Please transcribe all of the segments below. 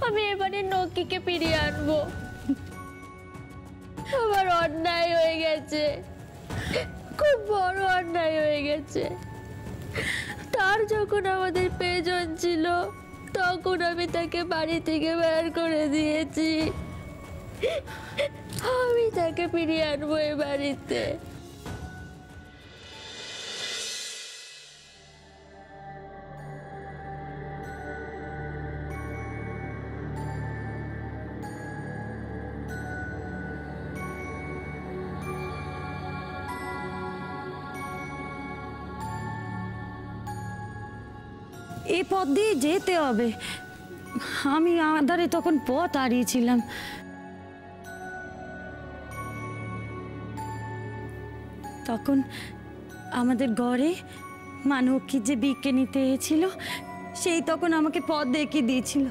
আমি এবারে নকিকে ফিরিয়ে আনবো। আমার অন্যায় হয়ে গেছে, খুব বড় অন্যায় হয়ে গেছে। তার যখন আমাদের প্রয়োজন ছিল তখন আমি তাকে বাড়ি থেকে বের করে দিয়েছি। আমি তাকে ফিরিয়ে আনবো এ বাড়িতে। এই পথ দিয়ে যেতে হবে। আমি আধারে তখন পথ হারিয়েছিলাম। তখন আমাদের ঘরে মানবী যে বিকে নিতে এসেছিল সেই তখন আমাকে পথ দেখিয়ে দিয়েছিল।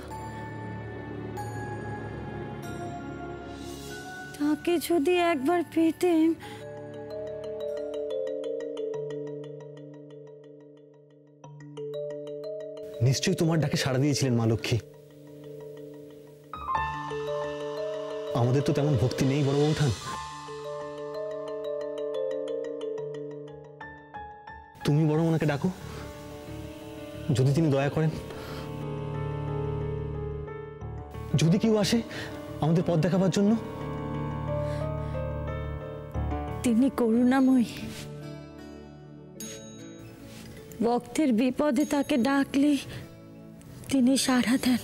তাকে যদি একবার পেতেম। নিশ্চয়ই তোমার ডাকে সাড়া দিয়েছিলেন মা লক্ষ্মী। আমাদের তো তেমন ভক্তি নেই বড় বৌঠান। তুমি বরং ওনাকে ডাকো, যদি তিনি দয়া করেন। যদি কেউ আসে আমাদের পথ দেখাবার জন্য। তিনি করুণাময়ী, ভক্তের বিপদে তাকে ডাকলে তিনি সাড়া দেন।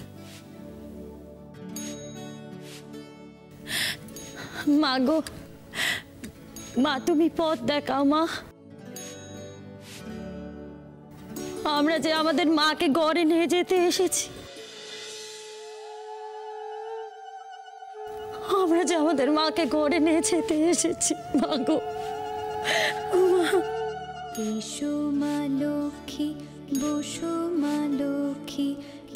মা গো, মা তুমি পথ দেখাও মা। আমরা যে আমাদের মাকে ঘরে নিয়ে যেতে এসেছি, আমরা যে আমাদের মাকে ঘরে নিয়ে যেতে এসেছি মা গো। এসো মা লক্ষ্মী, বসো মা লক্ষ্মী,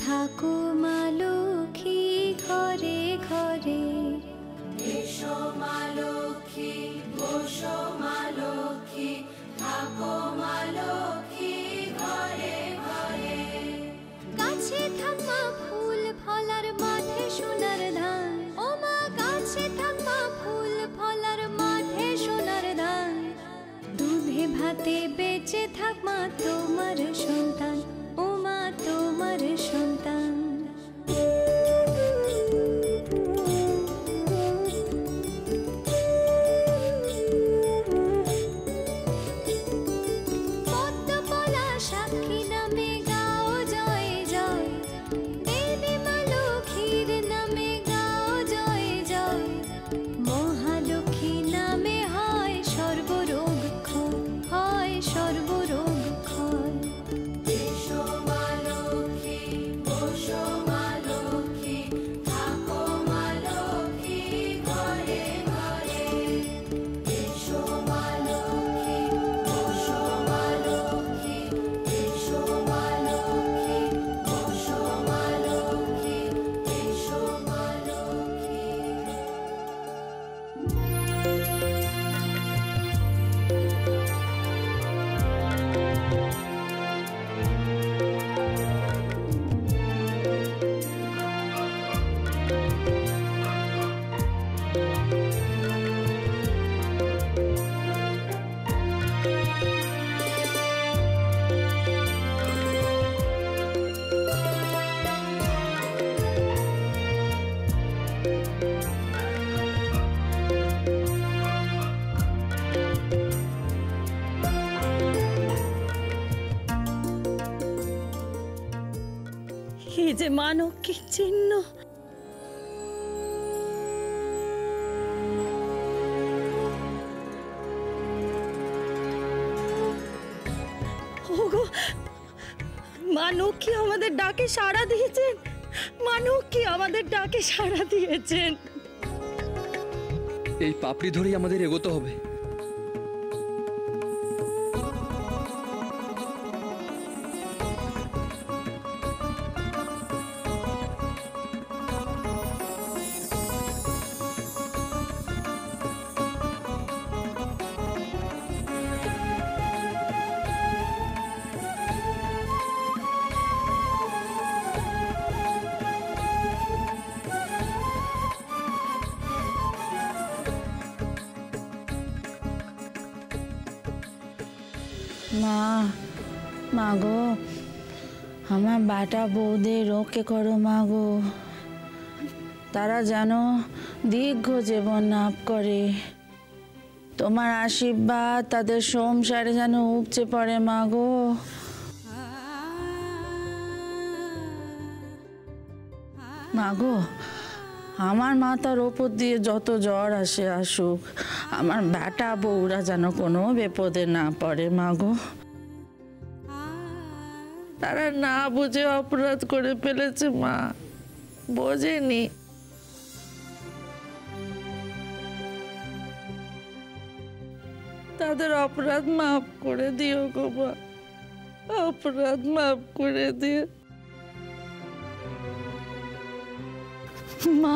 থাকো মা লক্ষ্মী ঘরে ঘরে। এসো মা লক্ষ্মী, বসো মা লক্ষ্মী, থাকো মা লক্ষ্মী ঘরে ঘরে। গাছে থাকা ফুল ফলার মাঠে সোনার ধান, ও মা গাছে থাকা ফুল ফলার মাঠে সোনার ধান। দুধে ভাতে বেঁচে থাক মা তোমার সন্তান, ও মা তোমার সন্তান। পদ্মপলা সাক্ষী নামে গাও জয় জয়, দেবী মা লক্ষ্মীর নামে গাও জয় জয়। মহালক্ষ্মী নামে হয় সর্বরোগ ক্ষয়, হয় সর্বরোগ ক্ষয়। এসো মা লক্ষ্মী, বসো মা লক্ষ্মী, থাকো মা লক্ষ্মী ঘরে ঘরে। এসো মা লক্ষ্মী, বসো মা লক্ষ্মী, এসো মা লক্ষ্মী, বসো মা লক্ষ্মী, এসো মা লক্ষ্মী। এই যে মানব কি চিহ্ন, ওগো মানব কি আমাদের ডাকে সাড়া দিয়েছেন, মানব কি আমাদের ডাকে সাড়া দিয়েছেন। এই পাপড়ি ধরেই আমাদের এগোতে হবে। মা, মা গো, আমার বেটা বউদের রক্ষে করো মা গো, তারা যেন দীর্ঘ জীবন লাভ করে। তোমার আশীর্বাদ তাদের সংসারে যেন উপচে পড়ে মা গো। মা গো, আমার মাথার ওপর দিয়ে যত জ্বর আসে আসুক, আমার বেটা বউরা যেন কোনো বিপদে না পড়ে মা গো। তারা না বুঝে অপরাধ করে ফেলেছে মা, বোঝেনি। তাদের অপরাধ মাফ করে দিও গো মা, অপরাধ মাফ করে দিও। মা,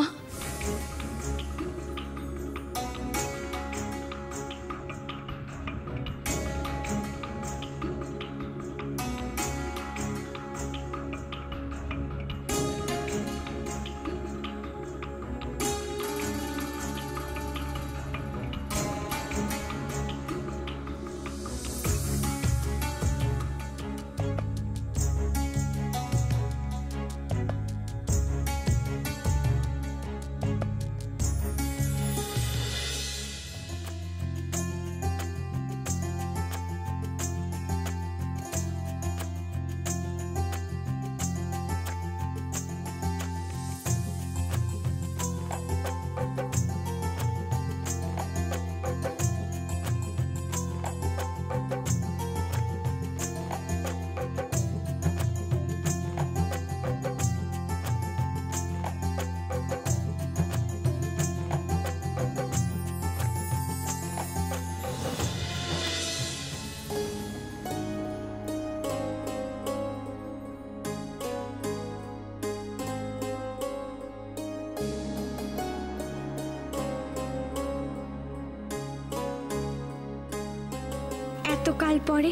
এতকাল পরে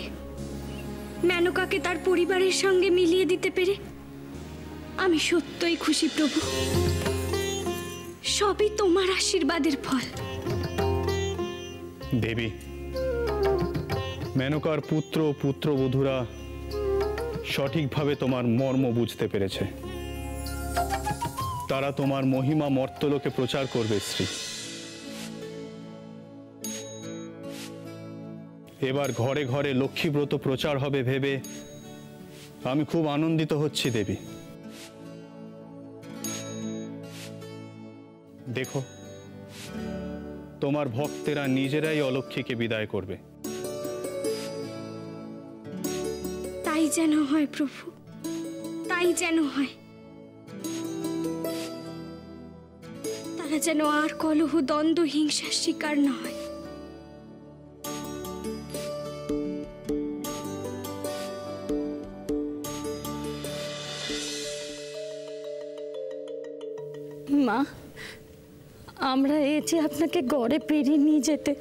মেনকাকে তার পরিবারের সঙ্গে মিলিয়ে দিতে পেরে আমি সত্যই খুশি প্রভু। সবই তোমার আশীর্বাদের ফল। দেবী, মেনকার পুত্র ও পুত্রবধূরা সঠিকভাবে তোমার মর্ম বুঝতে পেরেছে। তারা তোমার মহিমা মর্তলোকে প্রচার করবে শ্রী। এবার ঘরে ঘরে লক্ষ্মীব্রত প্রচার হবে ভেবে আমি খুব আনন্দিত হচ্ছি দেবী। দেখো, তোমার ভক্তেরা নিজেরাই অলক্ষ্মীকে বিদায় করবে। তাই যেন হয় প্রভু, তাই যেন হয়। তারা যেন আর কলহ দ্বন্দ্ব হিংসার শিকার না হয়। মা, আমরা এসে আপনাকে ঘরে পেরিয়ে নিয়ে যেতে।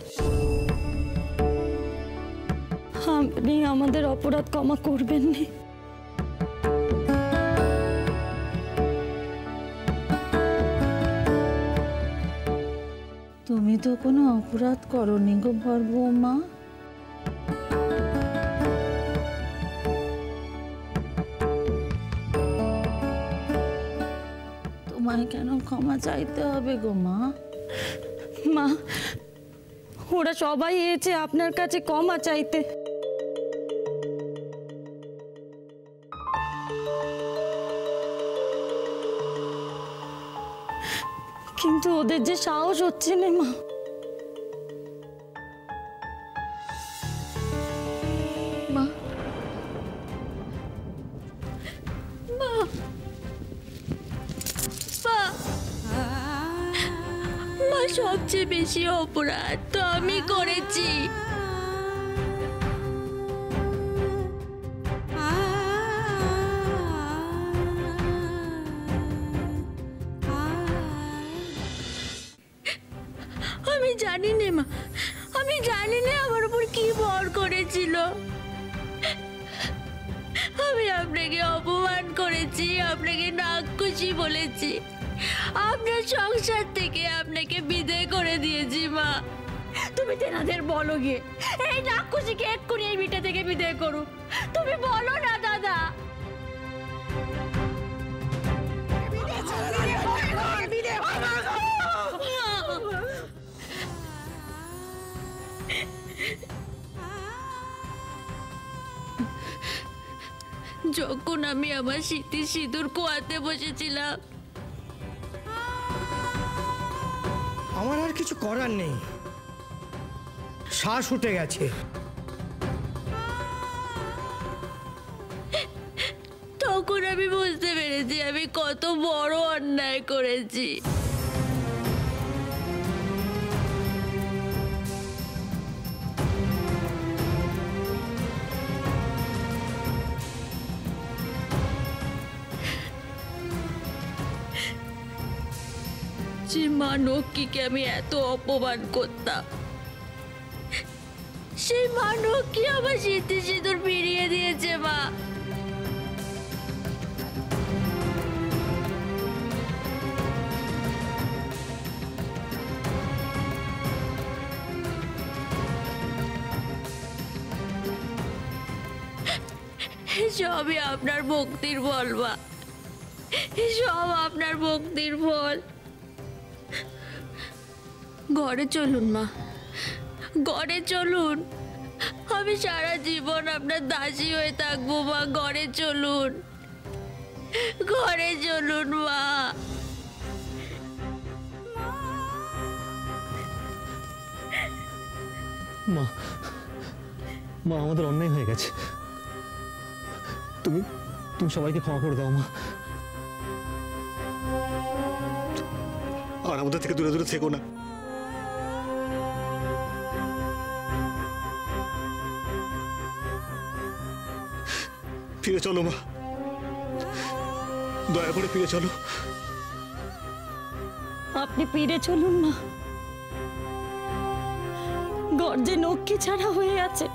আপনি আমাদের অপরাধ ক্ষমা করবেন না। তুমি তো কোনো অপরাধ করনি গো বর বৌমা। তোমায় কেন ক্ষমা চাইতে হবে গো মা? মা, ওরা সবাই এসে আপনার কাছে ক্ষমা চাইতে। কিন্তু ওদের যে সাহস হচ্ছে না মা। মা, মা, মা, মা, সবচেয়ে বেশি অপরাধ তো আমি করেছি। আমি জানি না মা, আমি জানি না আমার উপর কি ভর করেছিল। আমি আপনাকে অপমান করেছি, আপনাকে নাককুচি বলেছি, আপনার সংসার থেকে আপনাকে বিদায় করে দিয়েছি মা। তুমি তেনাদের বলো গিয়ে এই রাক্ষসীকে এক্ষুনি এই ভিটে থেকে বিদায় করো। তুমি বলো না দাদা। যখন আমি আমার স্মৃতির সিঁদুর কোয়াতে বসেছিলাম, আমার আর কিছু করার নেই, শ্বাস উঠে গেছে। তখন আমি বুঝতে পেরেছি আমি কত বড় অন্যায় করেছি। যে মা নক্ষীকে আমি এত অপমান করতাম, সেই মা নক্ষী আমার স্মৃতি সিঁদুর ফিরিয়ে দিয়েছে। মা, সবই আপনার ভক্তির ফল। মা, সব আপনার ভক্তির ফল। ঘরে চলুন মা, ঘরে চলুন। আমি সারা জীবন আপনার দাসী হয়ে থাকবো। মা, ঘরে চলুন, ঘরে চলুন মা। মা, মা আমাদের অন্যায় হয়ে গেছে, তুমি তুমি সবাইকে ক্ষমা করে দাও মা। আর আমাদের থেকে দূরে দূরে থেকো না। ফিরে চলো মা, দয়া করে ফিরে চলো। আপনি ফিরে চলুন মা। গর্জে নক্ষী ছাড়া হয়ে আছে,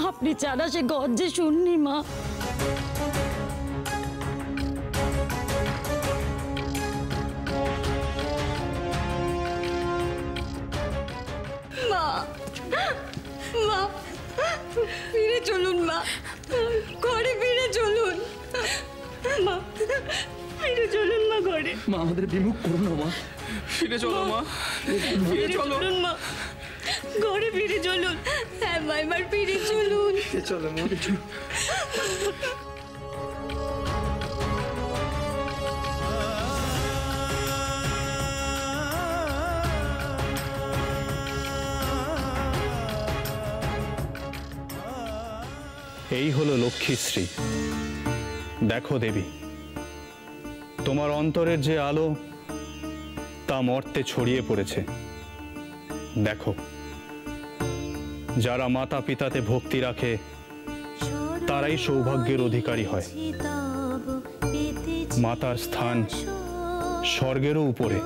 আপনি ছাড়া সে গর্জে শুননি মা। মা, মা ফিরে চলুন মা, ঘরে ফিরে চলুন মা, ফিরে চলুন মা ঘরে। মা আমাদের বিমুখ করো না মা, ফিরে চলো মা, ফিরে চলুন মা, ঘরে ফিরে চলুন। হ্যাঁ মা, এবার ফিরে চলুন। চলো মা। এই হলো লক্ষ্মীশ্রী। দেখো দেবী, তোমার অন্তরের যে আলো তা মর্তে ছড়িয়ে পড়েছে। দেখো, যারা মাতা পিতাতে ভক্তি রাখে তারাই সৌভাগ্যের অধিকারী হয়। মাতার স্থান স্বর্গেরও উপরে।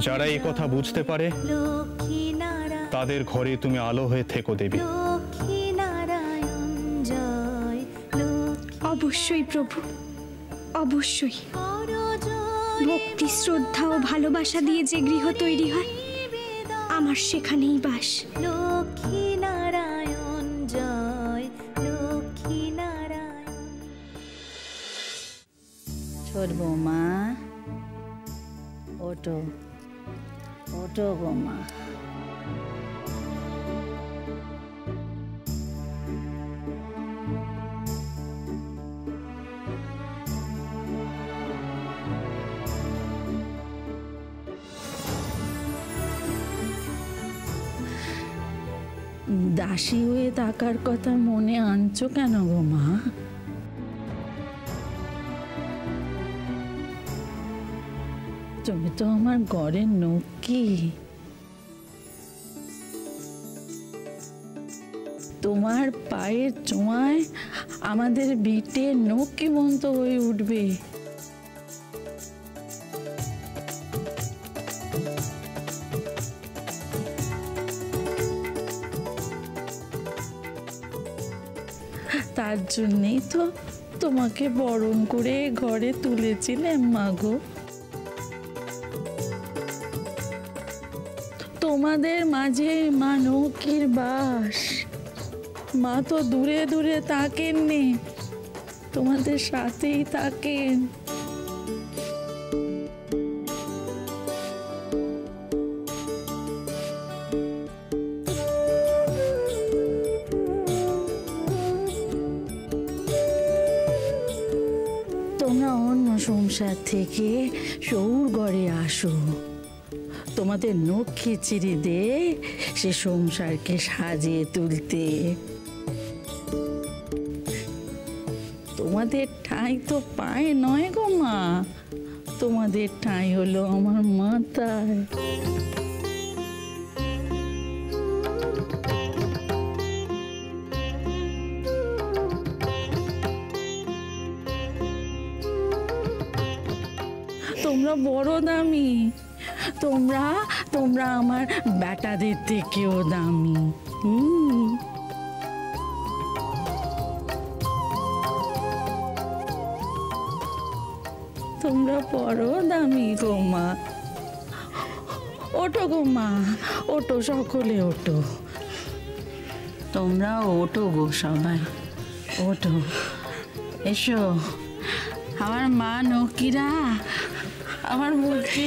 যারা এই কথা বুঝতে পারে তাদের ঘরে তুমি আলো হয়ে থেকো দেবী। অবশ্যই প্রভু, অবশ্যই। ভক্তি, শ্রদ্ধা ও ভালোবাসা দিয়ে যে গৃহ তৈরি হয়, আমার সেখানেই বাস। লক্ষ্মী নারায়ণ জয়, লক্ষ্মী নারায়ণ। ছোট বৌমা, ওটো ওটো বৌমা। দাসী হয়ে থাকার কথা মনে আনছো কেন গো মা? তুমি তো আমার ঘরের নক্ষী। তোমার পায়ের ছোঁয়ায় আমাদের ভিটে নক্ষীমন্ত হয়ে উঠবে। তার জন্যই তো তোমাকে বরণ করে ঘরে তুলেছিলেন মা গো। তোমাদের মাঝে মা নৌকির বাস। মা তো দূরে দূরে থাকেননি, তোমাদের সাথেই থাকেন। তোমরা অন্য সংসার থেকে সৌর ঘরে আসো, তোমাদের নখে চিড়ি দে সে সংসারকে সাজিয়ে তুলতে। তোমাদের ঠাঁই তো পায়ে নয় গো মা, তোমাদের ঠাঁই হলো আমার মাথায়। তোমরা বড় দামি, তোমরা তোমরা আমার বেটাদের থেকেও দামি। তোমরা বড় দামি গো মা। ওঠো গো মা, ওঠো, সকলে ওঠো। তোমরা ওঠো গো সবাই, ওঠো, এসো। আমার মা নকিরা আমার বলছে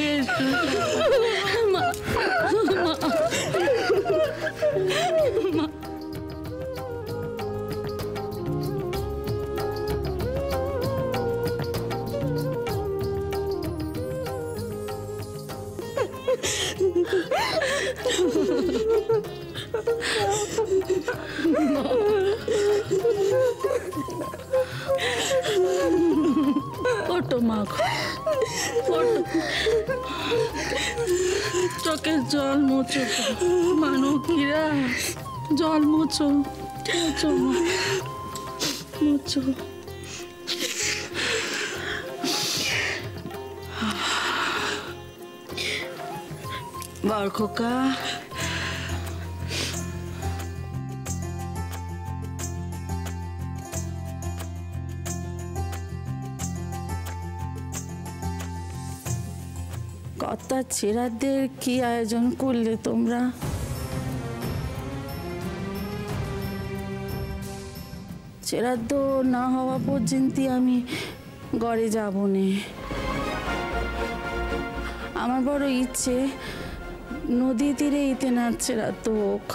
ওটো মা, ওটো, চোখের জল মোচো, মানকিরা জল মোচো, মোচো মা, মোচো। বরখোকা, কর্তার ছেড়াদের কি আয়োজন করলে তোমরা? ছেড়াদ্দ না হওয়া পর্যন্ত আমি ঘরে যাব নে। আমার বড় ইচ্ছে নদী তীরে ইতেনাথ ছেড়াদ্দ হোক।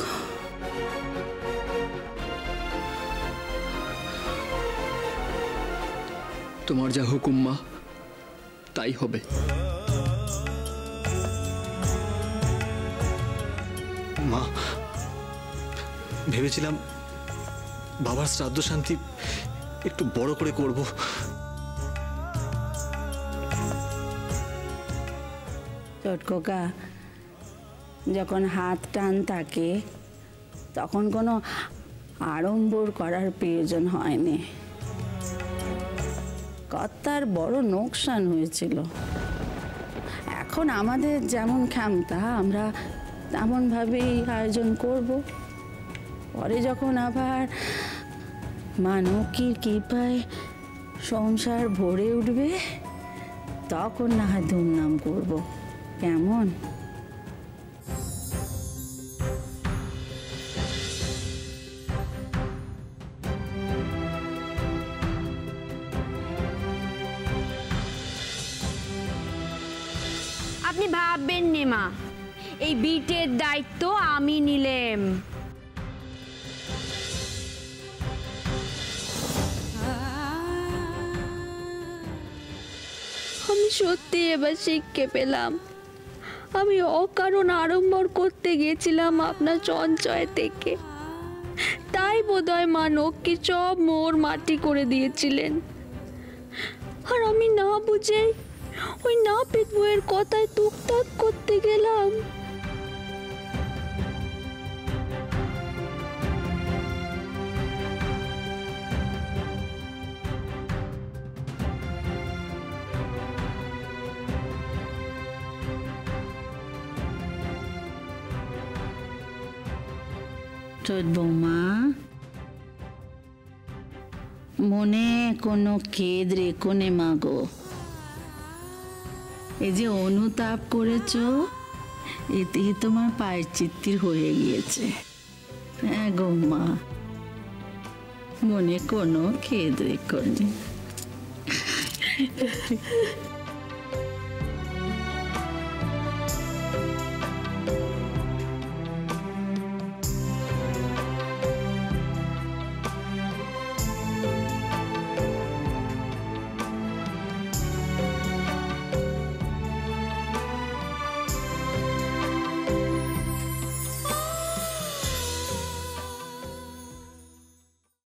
তোমার যা হুকুম মা, তাই হবে। মা, ভেবেছিলাম বাবার শ্রাদ্ধ শান্তি একটু বড় করে করব। চটকোকা, যখন হাত টান থাকে তখন কোনো আড়ম্বর করার প্রয়োজন হয়নি। কর্তার বড় নোকসান হয়েছিল। এখন আমাদের যেমন ক্ষমতা আমরা তেমনভাবেই আয়োজন করব। পরে যখন আবার মানকির কৃপায় সংসার ভরে উঠবে তখন না হয় ধুমধাম করব। কেমন? আপনি ভাববেন নে মা, এই বিটের দায়িত্ব আমি নিলাম। আমি সত্যি এবার শিক্ষে পেলাম। আমি অকারণ আড়ম্বর করতে গেছিলাম আপনার সঞ্চয় থেকে, তাই বোধহয় মা নক্কি সব মোর মাটি করে দিয়েছিলেন। আর আমি না বুঝে ওই নাপিত বউয়ের কথায় টুকটাক করতে গেলাম। বৌমা, মনে কোনো খেদ রেখো নে মাগো। এই যে অনুতাপ করেছ এতেই তোমার পায়ের চিত্তির হয়ে গিয়েছে। হ্যাঁ গো মা, মনে কোনো খেদ রেখো নি।